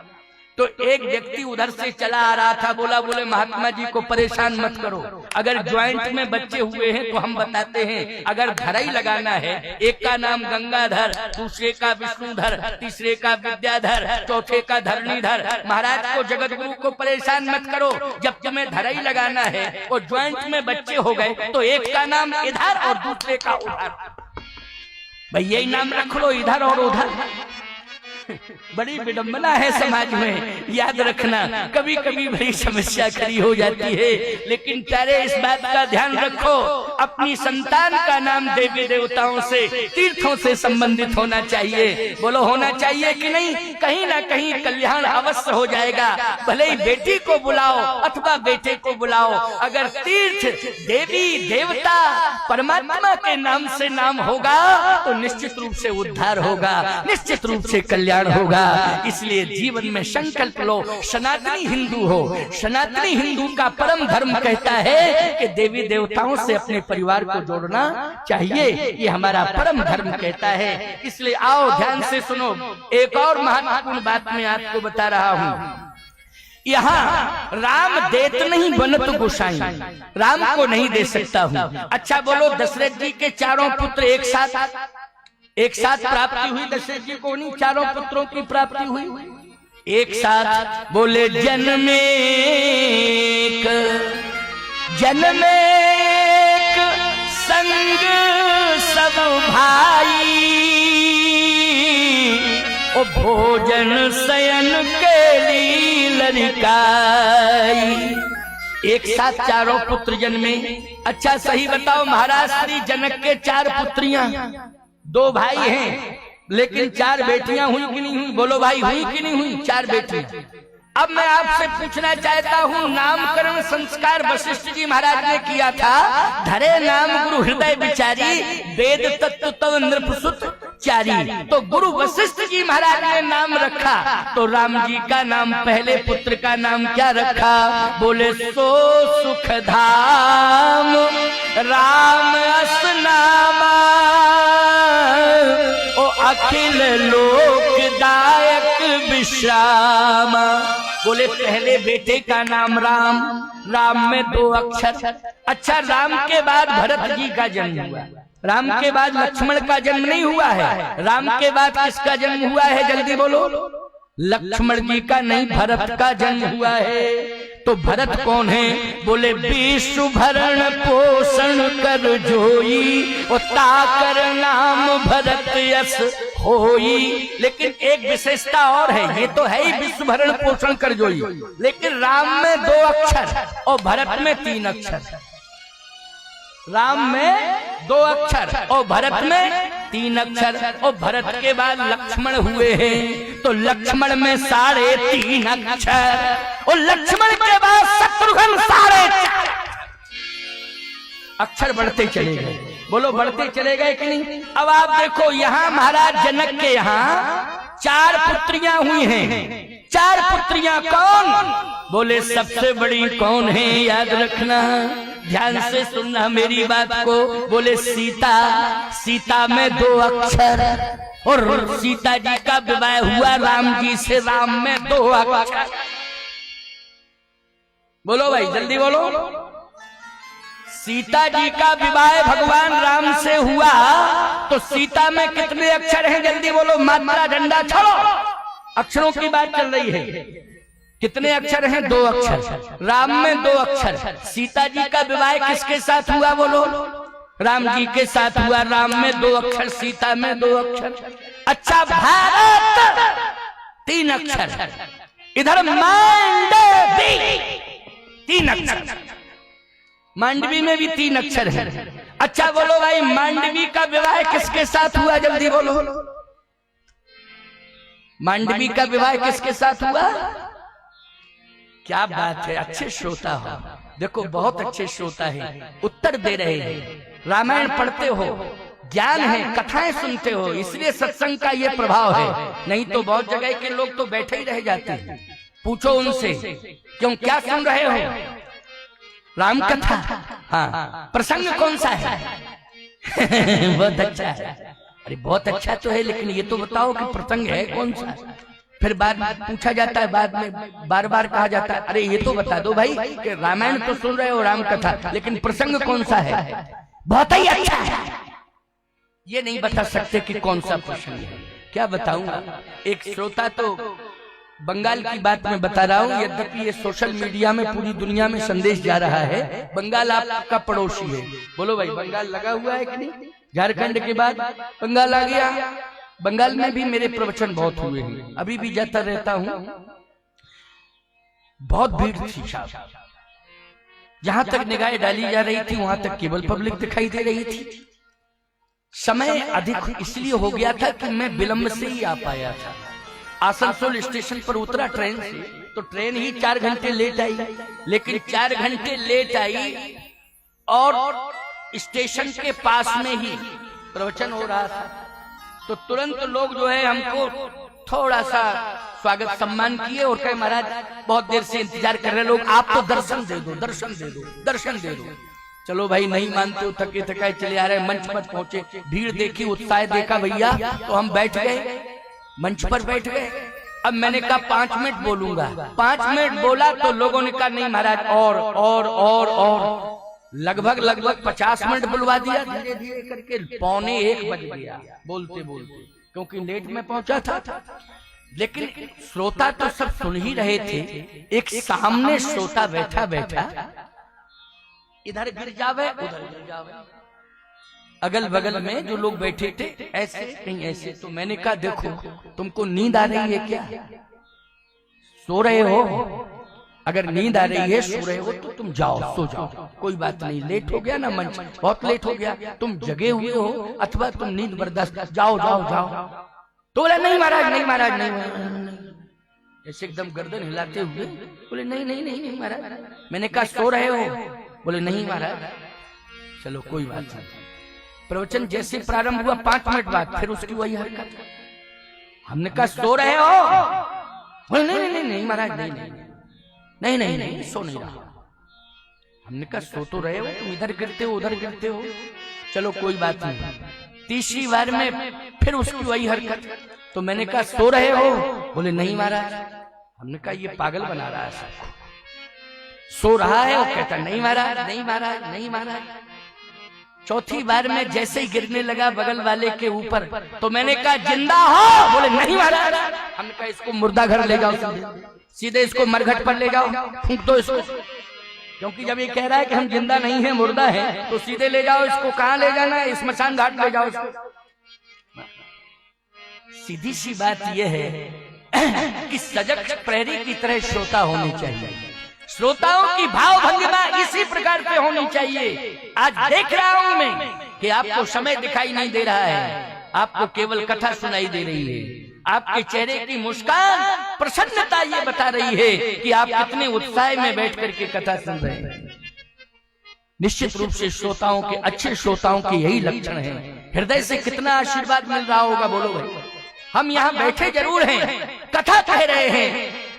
तो एक व्यक्ति उधर से चला आ रहा था, बोले महात्मा जी को परेशान मत करो, अगर ज्वाइंट में बच्चे हुए हैं तो हम बताते हैं, अगर धरई लगाना है, एक का नाम गंगाधर, दूसरे का विष्णुधर, तीसरे का विद्याधर, चौथे का धरणीधर। महाराज को जगत गुरु को परेशान मत करो, जब तुम्हें धरई लगाना है और ज्वाइंट में बच्चे हो गए तो एक का नाम इधर और दूसरे का उधर, भाई यही नाम रख लो, इधर और उधर। बड़ी विडंबना है समाज में, याद रखना। कभी कभी बड़ी समस्या खड़ी हो जाती है, लेकिन प्यारे इस बात का ध्यान रखो, अपनी संतान का नाम देवी देवताओं से, तीर्थों से संबंधित होना चाहिए। बोलो होना चाहिए कि नहीं? कहीं ना कहीं कल्याण अवश्य हो जाएगा। भले ही बेटी को बुलाओ अथवा बेटे को बुलाओ, अगर तीर्थ, देवी, देवता, परमात्मा के नाम से नाम होगा तो निश्चित रूप से उद्धार होगा, निश्चित रूप से कल्याण होगा। इसलिए जीवन में संकल्प लो, सनातनी हिंदू हो। सनातनी हिंदू का परम धर्म कहता है कि देवी देवताओं से अपने परिवार को जोड़ना चाहिए, ये हमारा परम धर्म कहता है। इसलिए आओ ध्यान से सुनो, एक और महत्वपूर्ण बात मैं आपको बता रहा हूँ। यहाँ राम देत नहीं बनत गोसाई, राम को नहीं दे सकता हूँ। अच्छा बोलो दशरथ जी के 4 पुत्र एक साथ प्राप्ति हुई, दशरथ जी को नहीं 4 पुत्रों की प्राप्ति हुई एक साथ। बोले जन्मेक संग सब भाई, ओ भोजन शयन के ललिकाई। एक साथ 4 पुत्र जन्मे। अच्छा सही बताओ महाराज, श्री जनक के 4 पुत्रियां, 2 भाई हैं, लेकिन 4 बेटियां हुई कि नहीं हुई? बोलो भाई हुई कि नहीं हुई? 4 बेटियां। अब मैं आपसे पूछना चाहता हूँ, नामकरण संस्कार वशिष्ठ जी महाराज ने किया था। धरे नाम गुरु हृदय विचारी, वेद तत्व तव नृपसुत चारी। तो गुरु वशिष्ठ जी महाराज ने नाम रखा, तो राम जी का नाम, पहले पुत्र का नाम क्या रखा? बोले सो सुख धाम राम अस नामा, ओ अखिल लोकदायक विश्राम। बोले पहले बेटे का नाम राम, राम में 2 अक्षर। अच्छा, राम के बाद भरत जी का जन्म हुआ, राम के बाद लक्ष्मण का जन्म नहीं हुआ है। राम के बाद किसका जन्म हुआ है? जल्दी बोलो। लक्ष्मण जी का नहीं, भरत का जन्म हुआ है। तो भरत कौन है? बोले विश्व भरण पोषण कर जोई, और ताकर नाम भरत यस होई। लेकिन एक विशेषता और है, ये तो है ही विश्व भरण पोषण कर जोई, लेकिन राम में 2 अक्षर और भरत में 3 अक्षर। राम में 2 अक्षर और भरत में 3 अक्षर। और भरत के बाद लक्ष्मण हुए हैं, तो लक्ष्मण में 3.5 अक्षर। और लक्ष्मण के बाद शत्रुघ्न 4.5 अक्षर बढ़ते चले गए। बोलो बढ़ते चले गए कि नहीं? अब आप देखो, यहाँ महाराज जनक के यहाँ 4 पुत्रियां हुई हैं। 4 पुत्रियां कौन? बोले सबसे बड़ी कौन है? याद रखना, ध्यान से सुनना मेरी बात को। बोले सीता, सीता में 2 अक्षर। और सीता जी का विवाह हुआ राम जी से, राम में 2 अक्षर। बोलो भाई, जल्दी बोलो। सीता जी का विवाह भगवान राम से हुआ, तो सीता में कितने अक्षर हैं? जल्दी बोलो। मात्रा डंडा छोड़ो, अक्षरों की बात चल रही है। कितने अक्षर हैं? 2 अक्षर। राम में 2 अक्षर। सीता जी का विवाह किसके साथ हुआ? बोलो। राम जी के साथ हुआ, राम में 2 अक्षर, सीता में 2 अक्षर। अच्छा, भारत 3 अक्षर। इधर मांडवी 3 अक्षर, मांडवी में भी 3 अक्षर है। अच्छा बोलो भाई, मांडवी का विवाह किसके साथ हुआ? जल्दी बोलो। मांडवी का विवाह किसके साथ हुआ? क्या बात है, अच्छे श्रोता हो। देखो बहुत अच्छे श्रोता है, उत्तर दे रहे हैं। रामायण पढ़ते हो, ज्ञान है, कथाएं सुनते हो, इसलिए सत्संग का ये प्रभाव है। नहीं तो बहुत जगह के लोग तो बैठे ही रह जाते हैं। पूछो उनसे, क्यों, क्या सुन रहे हो? राम कथा। हाँ, प्रसंग कौन सा है? बहुत अच्छा है। अरे बहुत अच्छा तो है, लेकिन ये तो बताओ कि प्रसंग है कौन सा? फिर बाद में पूछा जाता है, बाद में बार बार कहा जाता है, अरे ये तो बता दो भाई कि रामायण तो सुन रहे हो, राम कथा, लेकिन प्रसंग कौन सा है? बहुत ही अच्छा है। ये नहीं बता सकते कि कौन सा प्रसंग है। क्या बताऊंगा? एक श्रोता तो बंगाल की बात मैं बता रहा हूँ, यद्यपि ये सोशल मीडिया में पूरी दुनिया में संदेश जा रहा है। बंगाल आपका पड़ोसी है। बोलो भाई, बंगाल लगा हुआ है कि नहीं? झारखंड के बाद बंगाल आ गया। बंगाल में भी मेरे प्रवचन बहुत हुए हैं, अभी भी जाता रहता हूँ। बहुत भीड़ थी साहब, जहां तक निगाहें डाली जा रही थी वहां तक केवल पब्लिक दिखाई दे रही थी। समय अधिक इसलिए हो गया था कि मैं विलंब से ही आ पाया था। आसनसोल स्टेशन पर उतरा ट्रेन से, तो ट्रेन ही 4 घंटे लेट आई। लेकिन 4 घंटे लेट आई और स्टेशन के पास में ही प्रवचन हो रहा था, तो तुरंत लोग जो है हमको थोड़ा सा स्वागत सम्मान किए और कहे, महाराज बहुत देर से इंतजार कर रहे लोग, आप तो दर्शन दे दो, दर्शन दे दो, दर्शन दे दो। चलो भाई, नहीं मानते हो, थके थकाए चले आ रहे। मंच पर पहुंचे, भीड़ देखी, उत्साह देखा भैया, तो हम बैठ गए, मंच पर बैठ गए। अब मैंने कहा 5 मिनट बोलूंगा। 5 मिनट बोला तो लोगों ने कहा नहीं महाराज, और लगभग 50 मिनट बुलवा दिया। धीरे धीरे करके 12:45 बज गया बोलते बोलते, क्योंकि लेट में पहुंचा था। लेकिन श्रोता तो सब सुन ही रहे थे। एक सामने श्रोता बैठा बैठा, इधर गिर जावे उधर गिर जावे, अगल बगल में जो लोग बैठे थे ऐसे नहीं ऐसे। तो मैंने कहा देखो, तुमको नींद आ रही है क्या? सो रहे हो? अगर नींद आ रही है, सो रहे हो, तो तुम जाओ, सो जाओ, कोई बात नहीं। लेट हो गया ना, मंच बहुत लेट हो गया, तुम जगे हुए हो अथवा तुम नींद बर्दाश्त, जाओ जाओ जाओ। तो बोला नहीं महाराज, नहीं महाराज, नहीं। ऐसे एकदम गर्दन हिलाते हुए बोले नहीं नहीं नहीं नहीं महाराज। मैंने कहा सो रहे हो? बोले नहीं महाराज। चलो कोई बात नहीं। प्रवचन जैसे प्रारंभ हुआ 5 मिनट बाद फिर उसकी वही हरकत। हमने कहा सो रहे हो? बोले नहीं नहीं नहीं नहीं महाराज नहीं नहीं नहीं नहीं नहीं सो नहीं रहा। हमने कहा सो तो रहे हो, तुम इधर गिरते हो उधर गिरते हो। चलो कोई बात नहीं। तीसरी बार में फिर उसकी वही हरकत। तो मैंने कहा सो रहे हो? बोले नहीं महाराज। हमने कहा ये पागल बना रहा है सबको। सो रहा है? वो कहता नहीं महाराज नहीं महाराज नहीं महाराज। चौथी बार में जैसे ही गिरने लगा बगल वाले के ऊपर तो मैंने कहा जिंदा हो? बोले नहीं महाराज। हमने कहा इसको मुर्दा घर ले जाओ, सीधे इसको मरघट पर ले जाओ, फूंक दो इसको। क्योंकि जब ये कह रहा है कि हम जिंदा नहीं है मुर्दा है तो सीधे ले जाओ इसको। कहां ले जाना है? स्मशान घाट ले जाओ इसको। सीधी सी बात यह है कि सजग प्रहरी की तरह श्रोता होनी चाहिए। श्रोताओं की भाव भंगिमा इसी प्रकार पे होनी चाहिए। आज देख रहा हूं मैं कि आपको समय दिखाई नहीं दे रहा है, आपको केवल कथा सुनाई दे रही है। आपके चेहरे की मुस्कान प्रसन्नता ये बता रही है कि आप कितने उत्साह में बैठ करके कथा सुन रहे हैं। निश्चित रूप से श्रोताओं के, अच्छे श्रोताओं के यही लक्षण है। हृदय से कितना आशीर्वाद मिल रहा होगा बोलो भाई। हम यहाँ बैठे जरूर हैं, कथा कह रहे हैं,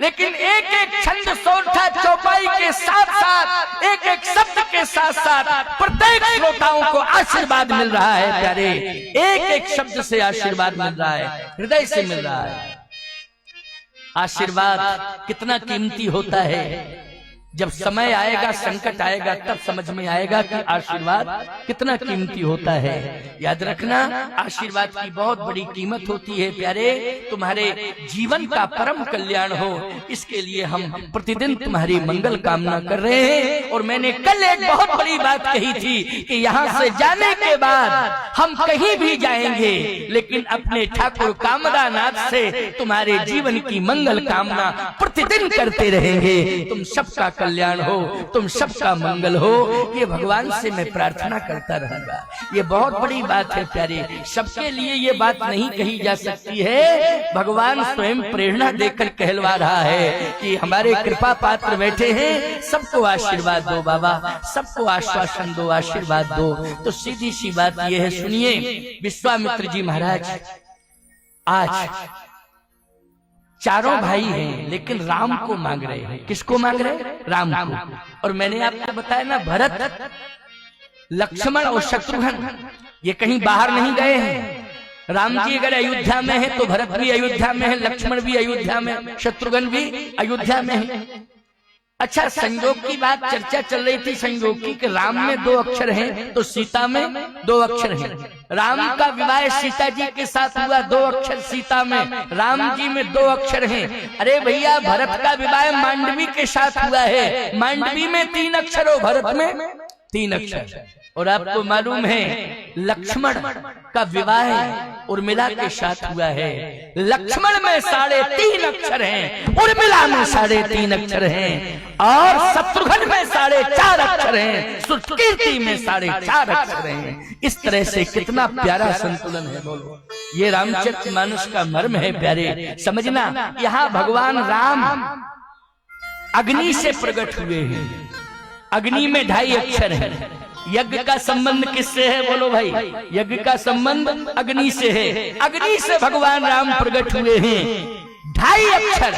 लेकिन एक एक छंद सोरठा चौपाई के साथ साथ, एक एक शब्द के साथ साथ प्रत्येक श्रोताओं को आशीर्वाद मिल रहा है प्यारे। एक एक शब्द से आशीर्वाद मिल रहा है, हृदय से मिल रहा है। आशीर्वाद कितना कीमती होता है। जब समय आएगा, संकट आएगा, तब समझ में आएगा कि आशीर्वाद कितना कीमती होता है। याद रखना, आशीर्वाद की बहुत बड़ी कीमत होती है प्यारे। तुम्हारे जीवन का परम कल्याण हो, इसके लिए हम प्रतिदिन तुम्हारी मंगल कामना कर रहे हैं। और मैंने कल एक बहुत बड़ी बात कही थी कि यहाँ से जाने के बाद हम कहीं भी जाएंगे, लेकिन अपने ठाकुर कामदानाथ से तुम्हारे जीवन की मंगल कामना प्रतिदिन करते रहेंगे। तुम सबका कल्याण हो, तुम सबका मंगल हो, ये भगवान से मैं प्रार्थना करता रहूंगा। ये बहुत बड़ी बात है प्यारे। सबके लिए ये बात नहीं कही जा सकती है। भगवान स्वयं प्रेरणा देकर कहलवा रहा है कि हमारे कृपा पात्र बैठे हैं, सबको आशीर्वाद दो बाबा, सबको आश्वासन दो, आशीर्वाद दो। तो सीधी सी बात ये है, सुनिए। विश्वामित्र जी महाराज आज चारों भाई हैं, लेकिन राम को मांग रहे हैं। किसको मांग रहे हैं? राम को। और मैंने आपको बताया ना, भरत, लक्ष्मण और शत्रुघ्न ये कहीं बाहर नहीं गए हैं। राम जी अगर अयोध्या में है तो भरत भी अयोध्या में है, लक्ष्मण भी अयोध्या में, शत्रुघ्न भी अयोध्या में है। अच्छा, संयोग की बात चर्चा चल रही थी, संयोग की कि राम में 2 अक्षर हैं तो सीता में 2 अक्षर हैं। राम का विवाह सीता जी के साथ हुआ, 2 अक्षर सीता में, राम जी में 2 अक्षर हैं। अरे भैया, भरत का विवाह मांडवी के साथ हुआ है, मांडवी में 3 अक्षर हो, भरत में 3 अक्षर। और आपको मालूम है लक्ष्मण का विवाह उर्मिला के साथ हुआ है। लक्ष्मण में 3.5 अक्षर हैं, उर्मिला में 3.5 अक्षर हैं, और शत्रुघ्न में 4.5 अक्षर हैं, सुकीर्ति में 4.5 अक्षर हैं। इस तरह से कितना प्यारा संतुलन है बोलो। ये रामचरितमानस का मर्म है प्यारे। समझना, यहाँ भगवान राम अग्नि से प्रकट हुए हैं। अग्नि में 2.5 अक्षर है। यज्ञ का संबंध किससे है बोलो भाई? यज्ञ का संबंध अग्नि से है। अग्नि से भगवान राम प्रकट हुए हैं, 2.5 अक्षर।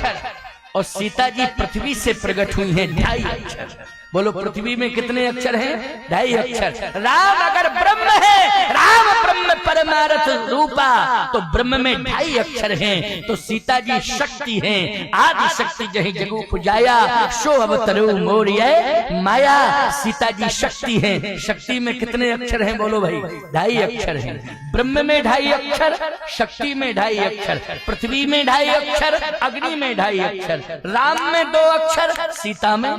और सीता जी पृथ्वी से प्रकट हुई हैं, 2.5 अक्षर। बोलो, पृथ्वी में कितने अक्षर हैं? 2.5 अक्षर। राम अगर ब्रह्म है, राम ब्रह्म परमार्थ रूपा, तो ब्रह्म में 2.5 अक्षर हैं। तो सीता जी शक्ति हैं, आदि शक्ति जही जगू पुजाया, सो अवतरू मोरिये माया। सीता जी शक्ति हैं। शक्ति में कितने अक्षर हैं बोलो भाई? 2.5 अक्षर हैं। ब्रह्म में 2.5 अक्षर, शक्ति में 2.5 अक्षर, पृथ्वी में 2.5 अक्षर, अग्नि में 2.5 अक्षर, राम में 2 अक्षर, सीता में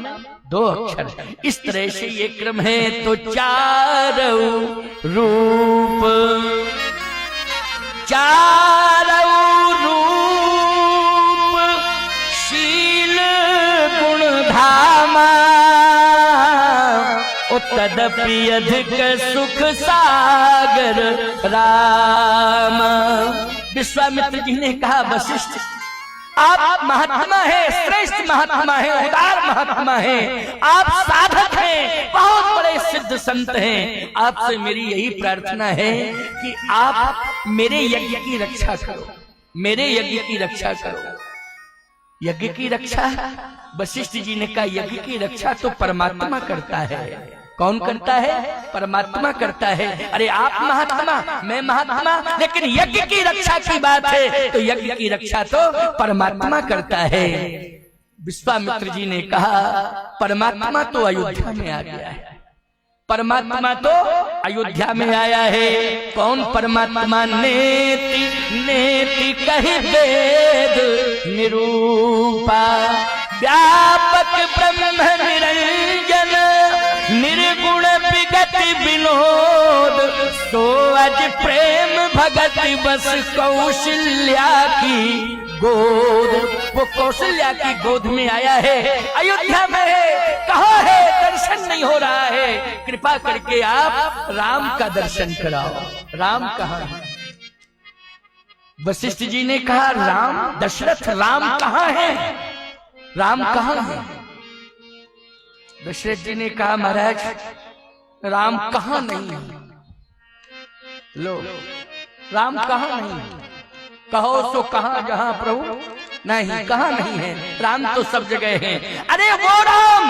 2 अक्षर। इस तरह से ये क्रम है। तो चारों रूप, चारों रूप शील गुण धामा, तदपि अधिक सुख सागर राम। विश्वामित्र जी ने कहा, वशिष्ठ आप महात्मा है, श्रेष्ठ महात्मा है, उदार महात्मा है, आप साधक हैं, बहुत बड़े सिद्ध संत हैं। आपसे मेरी यही प्रार्थना है कि आप मेरे यज्ञ की रक्षा करो, मेरे यज्ञ की रक्षा करो। यज्ञ की रक्षा, वशिष्ठ जी ने कहा यज्ञ की रक्षा तो परमात्मा करता है। कौन करता है? परमात्मा करता है। अरे आप महात्मा, मैं महात्मा, लेकिन यज्ञ की रक्षा की बात है तो यज्ञ की रक्षा तो परमात्मा करता है। विश्वामित्र जी ने कहा परमात्मा तो अयोध्या में आ गया है, परमात्मा तो अयोध्या में आया है। कौन परमात्मा? नेति नेति कहि वेद निरूपा, व्यापक ब्रह्म निरंजन, निर्गुण विगत विनोद, सो अज प्रेम भगत बस कौशल्या की गोद। वो कौशल्या की गोद में आया है, अयोध्या में है। कहाँ है? दर्शन नहीं हो रहा है, कृपा करके आप राम का दर्शन कराओ। राम कहाँ है? वशिष्ठ जी ने कहा राम, दशरथ राम कहाँ है? राम कहाँ है? दशरथ जी ने कहा महाराज राम कहाँ नहीं है। लो, राम कहाँ नहीं है? कहो सो कहाँ, जहां प्रभु नहीं, कहाँ नहीं है? राम तो सब जगह है। अरे वो राम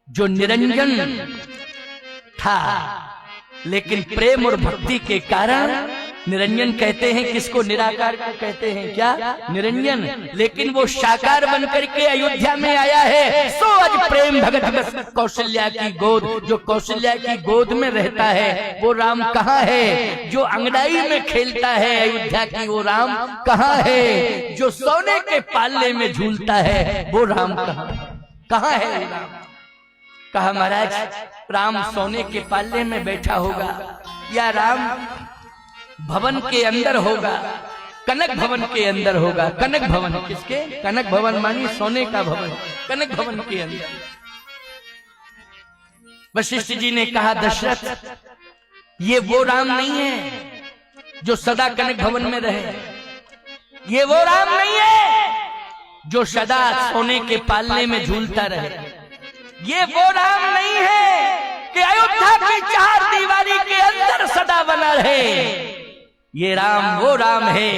जो निरंजन था, लेकिन प्रेम और भक्ति के कारण निरंजन कहते हैं। किसको? निराकार को कहते हैं क्या? निरंजन। लेकिन वो साकार बनकर के अयोध्या में आया है। सो आज प्रेम भगत बस कौशल्या की गोद। जो कौशल्या की गोद में रहता है वो राम कहाँ है? जो अंगड़ाई में खेलता है अयोध्या की वो राम कहाँ है? जो सोने के पाले में झूलता है वो राम कहाँ है? राम कहा महाराज राम सोने के पाले में बैठा होगा या राम भवन के अंदर होगा, कनक भवन के अंदर होगा। कनक भवन किसके? कनक भवन मानी सोने का भवन, कनक भवन के अंदर। वशिष्ठ जी ने कहा दशरथ ये वो राम नहीं है जो सदा कनक भवन में रहे, ये वो राम नहीं है जो सदा सोने के पालने में झूलता रहे, ये वो राम नहीं है कि अयोध्या की चार दीवारी के अंदर सदा बना रहे। ये राम वो राम है,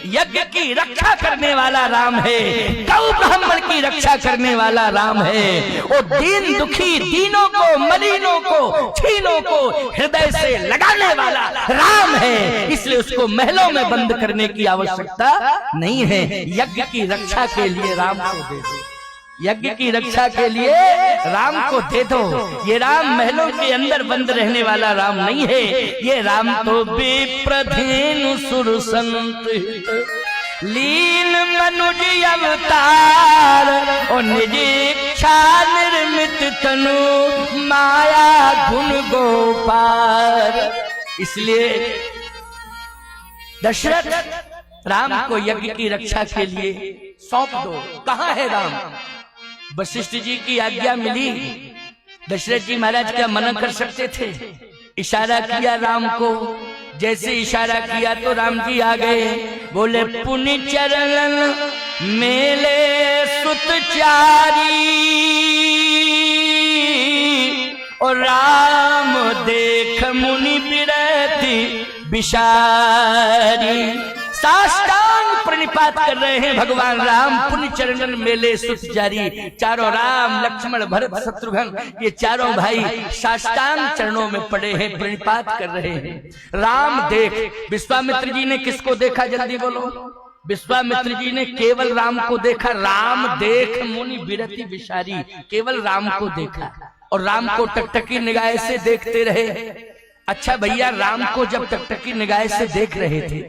यज्ञ की रक्षा करने वाला राम है, गौ ब्राह्मण की रक्षा करने वाला राम है। वो दीन दुखी दीनों को, मलिनों को, छीनों को हृदय से लगाने वाला राम है। इसलिए उसको महलों में बंद करने की आवश्यकता नहीं है। यज्ञ की रक्षा के लिए राम को दे दो, यज्ञ की रक्षा के लिए राम को दे दो। ये राम महलों के अंदर बंद रहने वाला राम नहीं है। ये राम तो विप्रधेनु सुर संत लीन मनुज अवतार और निज इच्छा निर्मित तनु माया गुण गोपार। इसलिए दशरथ राम को यज्ञ की रक्षा के लिए सौंप दो। कहाँ है राम? वशिष्ठ जी की आज्ञा मिली। दशरथ जी महाराज क्या मना कर सकते थे? इशारा किया राम को, जैसे इशारा किया तो राम जी आ गए। बोले पुनि चरण मेले सुतचारी और राम देख मुनि बिरति बिशारी। साष्टांग प्रणिपात कर रहे हैं भगवान राम, पुण्य चरणन मेले सुत जारी। चारों राम लक्ष्मण भरत शत्रुघ्न ये चारों भाई साष्टांग चरणों में पड़े हैं, प्रणिपात कर रहे हैं। राम देख। विश्वामित्र जी ने किसको देखा? जल्दी बोलो। विश्वामित्र जी ने केवल राम को देखा। राम देख मुनि बिरति बिशारी, केवल राम को देखा और राम को टकटकी निगाह से देखते रहे। अच्छा भैया, राम को जब टकटकी निगाह से देख रहे थे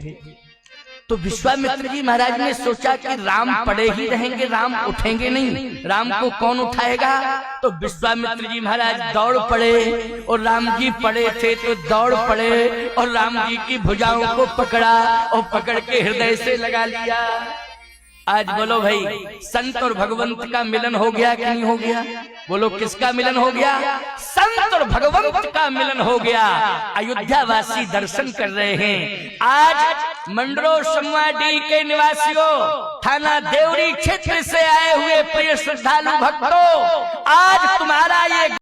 तो विश्वामित्र जी महाराज ने सोचा कि राम पड़े ही रहेंगे, राम उठेंगे नहीं, राम को कौन उठाएगा? तो विश्वामित्र जी महाराज दौड़ पड़े और राम जी पड़े थे तो दौड़ पड़े और राम जी की भुजाओं को पकड़ा और पकड़ के हृदय से लगा लिया। आज बोलो भाई, संत और भगवंत का मिलन हो गया कि नहीं हो गया? बोलो किसका मिलन हो गया? संत और भगवंत का मिलन हो गया। अयोध्या वासी दर्शन कर रहे हैं। आज मंडरो संवाडी के निवासियों, थाना देवरी क्षेत्र से आए हुए प्रिय श्रद्धालु भक्तों, आज तुम्हारा ये